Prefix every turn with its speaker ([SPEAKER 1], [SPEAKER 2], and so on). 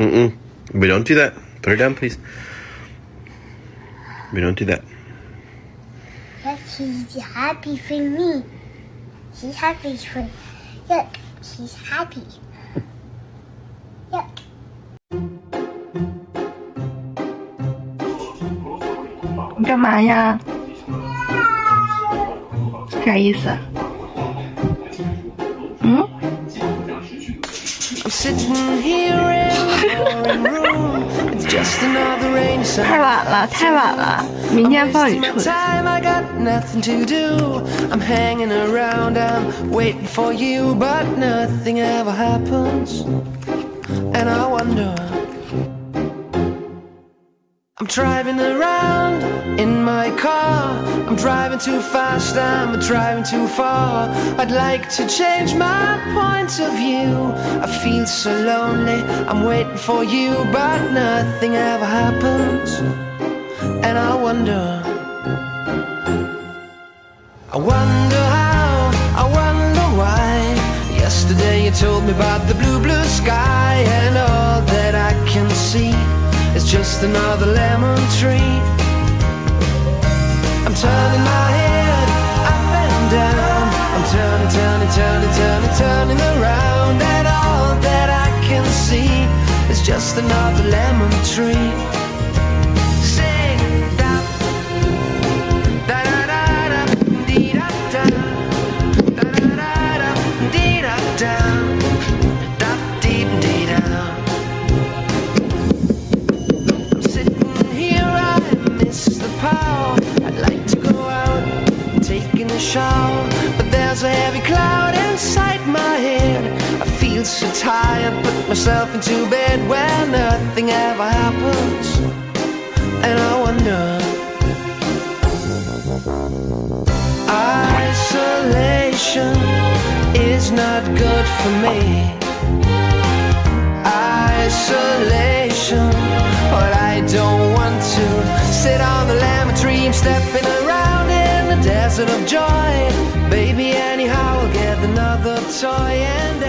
[SPEAKER 1] We don't do that. Put her down, please. We don't do that.
[SPEAKER 2] Yes, he's happy for me. He's happy for... Look, he's happy. Look.
[SPEAKER 3] 你干嘛呀？啥意思？嗯？ 太晚了，太晚了，明天放你出去。
[SPEAKER 4] I'm hanging around, I'm waiting for you, but nothing ever happens. And I wonder, I'm driving around in my car, I'm driving too fast, I'm driving too far. I'd like to change my point of view. I feel so lonely, I'm waiting for you, but nothing ever happens. And I wonder how, I wonder why. Yesterday you told me about the blue, blue sky, and all that I can see is just another lemon tree. I'm turning my head up and down, I'm turning around, and all that I can see is just another lemon tree. Sing da da da da da dee da da da da da da dee da da da dee dee da. I'm sitting here, I miss the power. I'd like to go out, taking a shower, but there's a heavy cloud inside my head. I feel so tired, put myself into bed where nothing ever happens. And I wonder, isolation is not good for me. Isolation, but I don't want to sit on the lemon tree. I'm stepping around in the desert of joy. Baby, anyhow, I'll get another toy and